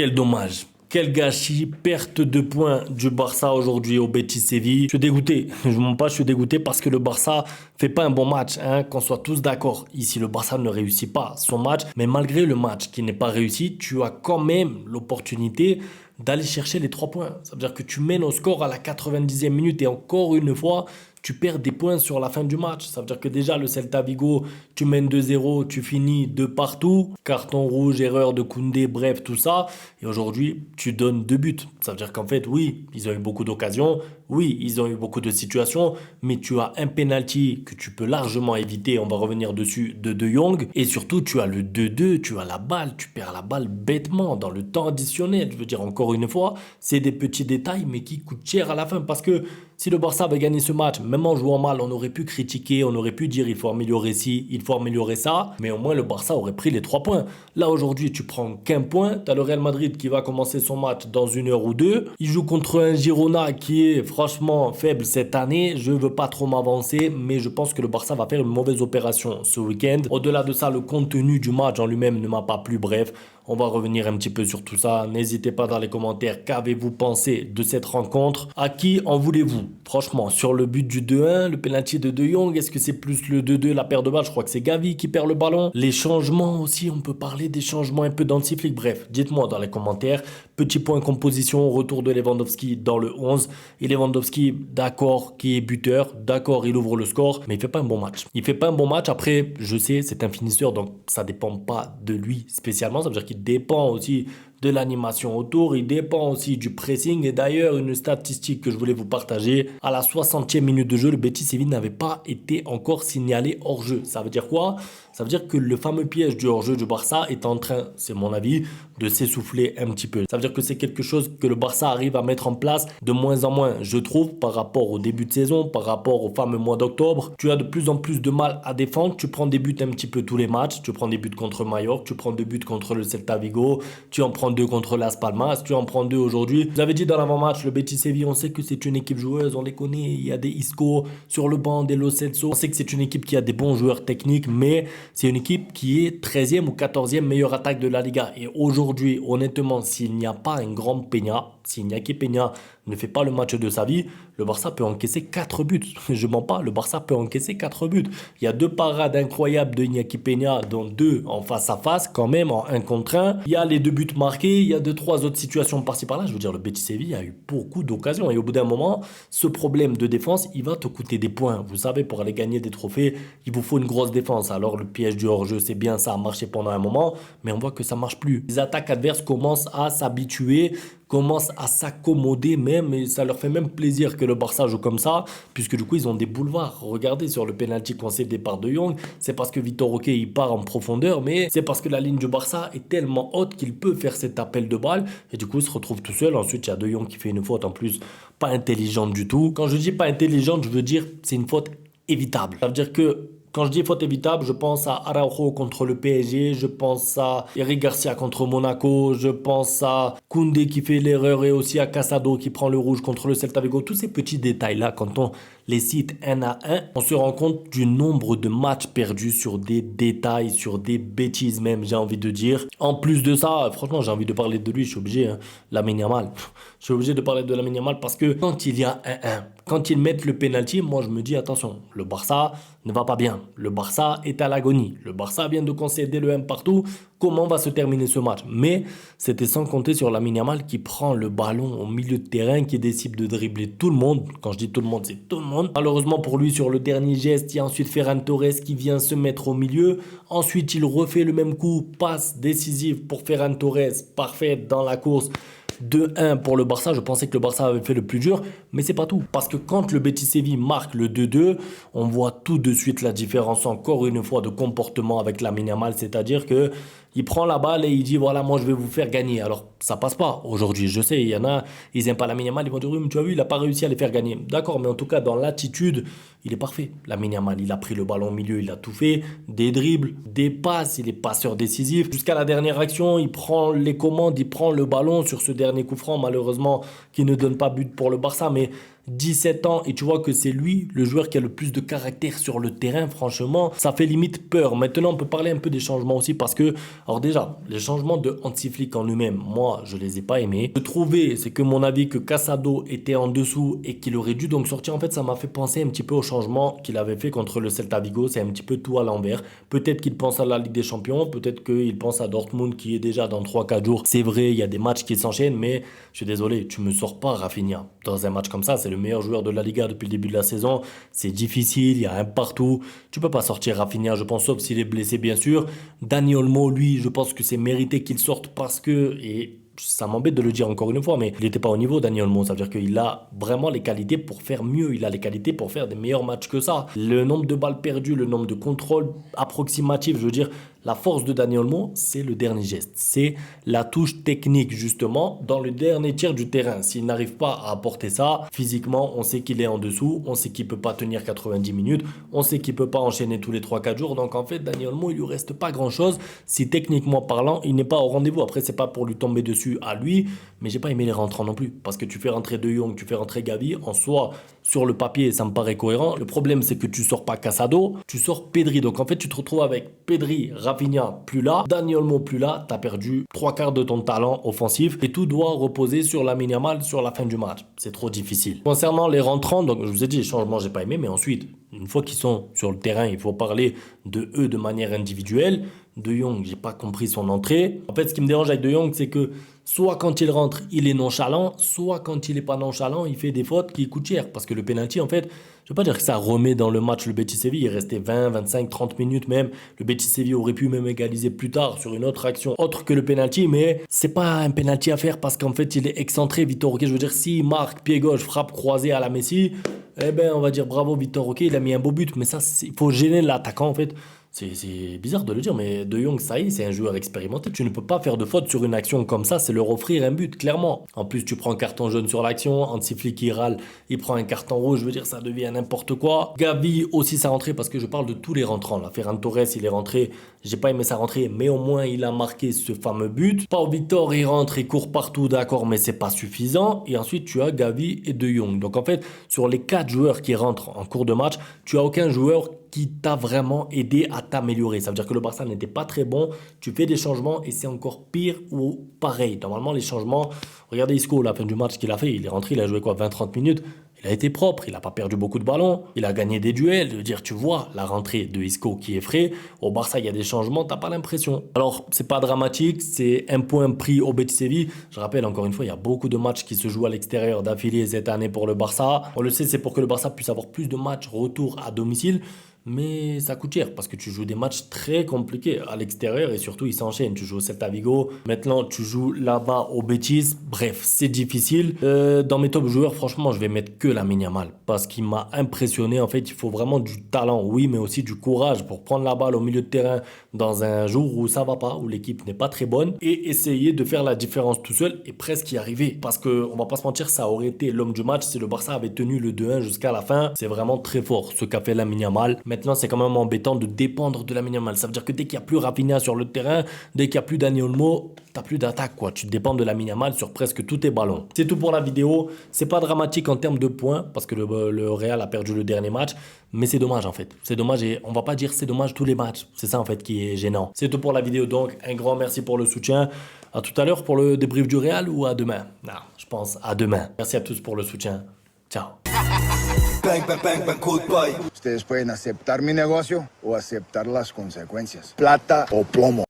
Quel dommage. Quel gâchis, perte de points du Barça aujourd'hui au Betis Séville. Je suis dégoûté, je ne mens pas, je suis dégoûté parce que le Barça fait pas un bon match, hein, qu'on soit tous d'accord. Ici, le Barça ne réussit pas son match, mais malgré le match qui n'est pas réussi, tu as quand même l'opportunité d'aller chercher les 3 points. Ça veut dire que tu mènes au score à la 90e minute et encore une fois, tu perds des points sur la fin du match. Ça veut dire que déjà, le Celta Vigo, tu mènes 2-0, tu finis de partout. Carton rouge, erreur de Koundé, bref, tout ça. Et aujourd'hui, tu donnes 2 buts. Ça veut dire qu'en fait, oui, ils ont eu beaucoup d'occasions. Oui, ils ont eu beaucoup de situations. Mais tu as un penalty que tu peux largement éviter. On va revenir dessus de De Jong. Et surtout, tu as le 2-2. Tu as la balle. Tu perds la balle bêtement dans le temps additionnel. Je veux dire, encore une fois, c'est des petits détails, mais qui coûtent cher à la fin. Parce que si le Barça avait gagné ce match, même en jouant mal, on aurait pu critiquer, on aurait pu dire il faut améliorer ci, il faut améliorer ça, mais au moins le Barça aurait pris les 3 points. Là aujourd'hui, tu prends qu'un point, tu as le Real Madrid qui va commencer son match dans 1 heure ou 2. Il joue contre un Girona qui est franchement faible cette année. Je veux pas trop m'avancer, mais je pense que le Barça va faire une mauvaise opération ce week-end. Au-delà de ça, le contenu du match en lui-même ne m'a pas plu. Bref, on va revenir un petit peu sur tout ça. N'hésitez pas dans les commentaires, qu'avez-vous pensé de cette rencontre? À qui en voulez-vous? Franchement, sur le but du 2-1, le penalty de De Jong, est-ce que c'est plus le 2-2, la paire de balles? Je crois que c'est Gavi qui perd le ballon. Les changements aussi, on peut parler des changements un peu d'anti-flic. Bref, dites-moi dans les commentaires. Petit point composition, retour de Lewandowski dans le 11. Et Lewandowski, d'accord, qui est buteur, d'accord, il ouvre le score, mais il fait pas un bon match. Il fait pas un bon match. Après, je sais, c'est un finisseur, donc ça dépend pas de lui spécialement. Ça veut dire qu'il dépend aussi de l'animation autour, il dépend aussi du pressing. Et d'ailleurs, une statistique que je voulais vous partager, à la 60e minute de jeu, le Betis Séville n'avait pas été encore signalé hors jeu. Ça veut dire quoi? Ça veut dire que le fameux piège du hors-jeu du Barça est en train, c'est mon avis, de s'essouffler un petit peu. Ça veut dire que c'est quelque chose que le Barça arrive à mettre en place de moins en moins, je trouve, par rapport au début de saison, par rapport au fameux mois d'octobre. Tu as de plus en plus de mal à défendre, tu prends des buts un petit peu tous les matchs, tu prends des buts contre Mallorca, tu prends 2 buts contre le Celta Vigo, tu en prends 2 contre Las Palmas, tu en prends 2 aujourd'hui. Vous avez dit dans l'avant-match, le Betis Séville, on sait que c'est une équipe joueuse, on les connaît, il y a des Isco sur le banc, des Lo Celso. On sait que c'est une équipe qui a des bons joueurs techniques, mais c'est une équipe qui est 13e ou 14e meilleure attaque de la Liga. Et aujourd'hui, honnêtement, s'il n'y a pas un grand Peña, s'il n'y a que Peña ne fait pas le match de sa vie, le Barça peut encaisser 4 buts. Je mens pas, le Barça peut encaisser 4 buts. Il y a 2 parades incroyables de Iñaki Peña, dont 2 en face à face, quand même, en 1 contre 1. Il y a les 2 buts marqués, il y a 2-3 autres situations par-ci par-là. Je veux dire, le Betis Séville a eu beaucoup d'occasions. Et au bout d'un moment, ce problème de défense, il va te coûter des points. Vous savez, pour aller gagner des trophées, il vous faut une grosse défense. Alors, le piège du hors-jeu, c'est bien, ça a marché pendant un moment, mais on voit que ça marche plus. Les attaques adverses commencent à s'habituer, commencent à s'accommoder même, et ça leur fait même plaisir que le Barça joue comme ça, puisque du coup ils ont des boulevards. Regardez sur le penalty concédé par De Jong, c'est parce que Vitor Roque il part en profondeur, mais c'est parce que la ligne du Barça est tellement haute qu'il peut faire cet appel de balle, et du coup il se retrouve tout seul. Ensuite il y a De Jong qui fait une faute en plus pas intelligente du tout. Quand je dis pas intelligente, je veux dire c'est une faute évitable. Ça veut dire que quand je dis faute évitable, je pense à Araujo contre le PSG, je pense à Eric Garcia contre Monaco, je pense à Koundé qui fait l'erreur et aussi à Casado qui prend le rouge contre le Celta Vigo. Tous ces petits détails-là, quand on les cite un à un, on se rend compte du nombre de matchs perdus sur des détails, sur des bêtises même, j'ai envie de dire. En plus de ça, franchement, j'ai envie de parler de lui, je suis obligé, hein, Lamine Yamal. Je suis obligé de parler de Lamine Yamal parce que quand il y a 1-1, quand ils mettent le penalty, moi je me dis attention, le Barça ne va pas bien. Le Barça est à l'agonie. Le Barça vient de concéder le 1 partout. Comment va se terminer ce match? Mais c'était sans compter sur Lamine Yamal qui prend le ballon au milieu de terrain, qui décide de dribbler tout le monde. Quand je dis tout le monde, c'est tout le monde. Malheureusement pour lui, sur le dernier geste, il y a ensuite Ferran Torres qui vient se mettre au milieu. Ensuite, il refait le même coup, passe décisive pour Ferran Torres, parfaite dans la course. 2-1 pour le Barça, je pensais que le Barça avait fait le plus dur, mais c'est pas tout. Parce que quand le Betis Séville marque le 2-2, on voit tout de suite la différence, encore une fois, de comportement avec Lamine Yamal, c'est-à-dire que il prend la balle et il dit voilà, moi je vais vous faire gagner. Alors ça passe pas aujourd'hui, je sais, il y en a, ils aiment pas Lamine Yamal, ils vont dire oui, mais tu as vu, il a pas réussi à les faire gagner. D'accord, mais en tout cas dans l'attitude, il est parfait. Lamine Yamal, il a pris le ballon au milieu, il a tout fait, des dribbles, des passes, il est passeur décisif. Jusqu'à la dernière action, il prend les commandes, il prend le ballon sur ce dernier coup franc, malheureusement, qui ne donne pas but pour le Barça, mais 17 ans et tu vois que c'est lui le joueur qui a le plus de caractère sur le terrain, franchement, ça fait limite peur. Maintenant, on peut parler un peu des changements aussi parce que, alors déjà, les changements de Hansi Flick en lui-même, moi, je les ai pas aimés. Je trouvais, c'est que mon avis, que Casado était en dessous et qu'il aurait dû donc sortir. En fait, ça m'a fait penser un petit peu au changement qu'il avait fait contre le Celta Vigo. C'est un petit peu tout à l'envers. Peut-être qu'il pense à la Ligue des Champions, peut-être qu'il pense à Dortmund qui est déjà dans 3-4 jours. C'est vrai, il y a des matchs qui s'enchaînent, mais je suis désolé, tu me sors pas Rafinha dans un match comme ça. C'est le meilleur joueur de la Liga depuis le début de la saison. C'est difficile, il y a un partout. Tu peux pas sortir Rafinha, je pense, sauf s'il est blessé, bien sûr. Dani Olmo, lui, je pense que c'est mérité qu'il sorte parce que, et ça m'embête de le dire encore une fois, mais il n'était pas au niveau, Dani Olmo. Ça veut dire qu'il a vraiment les qualités pour faire mieux. Il a les qualités pour faire des meilleurs matchs que ça. Le nombre de balles perdues, le nombre de contrôles approximatifs, je veux dire, la force de Dani Olmo, c'est le dernier geste. C'est la touche technique, justement, dans le dernier tiers du terrain. S'il n'arrive pas à apporter ça, physiquement, on sait qu'il est en dessous. On sait qu'il ne peut pas tenir 90 minutes. On sait qu'il ne peut pas enchaîner tous les 3-4 jours. Donc, en fait, Dani Olmo, il lui reste pas grand-chose. Si techniquement parlant, il n'est pas au rendez-vous. Après, c'est pas pour lui tomber dessus à lui, mais j'ai pas aimé les rentrants non plus. Parce que tu fais rentrer De Jong, tu fais rentrer Gavi. En soi, sur le papier, ça me paraît cohérent. Le problème, c'est que tu sors pas Casado, tu sors Pedri. Donc, en fait, tu te retrouves avec Pedri, Rafinha plus là, Dani Olmo plus là, tu as perdu 3/4 de ton talent offensif et tout doit reposer sur Lamine Yamal sur la fin du match. C'est trop difficile. Concernant les rentrants, donc je vous ai dit, les changements, j'ai pas aimé, mais ensuite, une fois qu'ils sont sur le terrain, il faut parler de eux de manière individuelle. De Jong, j'ai pas compris son entrée. En fait, ce qui me dérange avec De Jong, c'est que soit quand il rentre, il est nonchalant, soit quand il est pas nonchalant, il fait des fautes qui coûtent cher. Parce que le penalty, en fait, je veux pas dire que ça remet dans le match le Betis Séville. Il restait 20, 25, 30 minutes même. Le Betis Séville aurait pu même égaliser plus tard sur une autre action autre que le penalty, mais c'est pas un penalty à faire parce qu'en fait, il est excentré, Vitor Roque. Je veux dire, s'il marque pied gauche, frappe croisée à la Messi, eh ben, on va dire bravo Vitor Roque, il a mis un beau but. Mais ça, il faut gêner l'attaquant, en fait. C'est bizarre de le dire, mais De Jong, ça y est, c'est un joueur expérimenté. Tu ne peux pas faire de faute sur une action comme ça, c'est leur offrir un but, clairement. En plus, tu prends un carton jaune sur l'action, Hansi Flick qui râle, il prend un carton rouge, je veux dire, ça devient n'importe quoi. Gavi aussi sa rentrée, parce que je parle de tous les rentrants. Là, Ferran Torres, il est rentré, j'ai pas aimé sa rentrée, mais au moins il a marqué ce fameux but. Pau Victor, il rentre, il court partout, d'accord, mais c'est pas suffisant. Et ensuite, tu as Gavi et De Jong. Donc en fait, sur les 4 joueurs qui rentrent en cours de match, tu as aucun joueur qui t'a vraiment aidé à t'améliorer. Ça veut dire que le Barça n'était pas très bon, tu fais des changements et c'est encore pire ou pareil. Normalement, les changements, regardez Isco, la fin du match qu'il a fait, il est rentré, il a joué quoi, 20-30 minutes. Il a été propre, il n'a pas perdu beaucoup de ballons, il a gagné des duels. Je veux dire, tu vois la rentrée de Isco qui est frais. Au Barça, il y a des changements, t'as pas l'impression. Alors, c'est pas dramatique, c'est un point pris au Betis Séville. Je rappelle encore une fois, il y a beaucoup de matchs qui se jouent à l'extérieur d'affilée cette année pour le Barça. On le sait, c'est pour que le Barça puisse avoir plus de matchs retour à domicile. Mais ça coûte cher parce que tu joues des matchs très compliqués à l'extérieur et surtout ils s'enchaînent. Tu joues au Celta Vigo, maintenant tu joues là-bas au Betis. Bref, c'est difficile. Dans mes top joueurs, franchement, je vais mettre que Lamine Yamal parce qu'il m'a impressionné. En fait, il faut vraiment du talent, oui, mais aussi du courage pour prendre la balle au milieu de terrain dans un jour où ça va pas, où l'équipe n'est pas très bonne et essayer de faire la différence tout seul et presque y arriver. Parce que on va pas se mentir, ça aurait été l'homme du match si le Barça avait tenu le 2-1 jusqu'à la fin. C'est vraiment très fort ce qu'a fait Lamine Yamal. Maintenant, c'est quand même embêtant de dépendre de Lamine Yamal. Ça veut dire que dès qu'il n'y a plus Rafinha sur le terrain, dès qu'il n'y a plus Dani Olmo, t'as plus d'attaque, quoi. Tu dépends de Lamine Yamal sur presque tous tes ballons. C'est tout pour la vidéo. C'est pas dramatique en termes de points parce que le Real a perdu le dernier match, mais c'est dommage en fait. C'est dommage et on va pas dire c'est dommage tous les matchs. C'est ça en fait qui est gênant. C'est tout pour la vidéo donc. Un grand merci pour le soutien. À tout à l'heure pour le débrief du Real ou à demain? Non, je pense à demain. Merci à tous pour le soutien. Ciao. Bang, bang, bang, bang, goodbye. Ustedes pueden aceptar mi negocio o aceptar las consecuencias. Plata o plomo.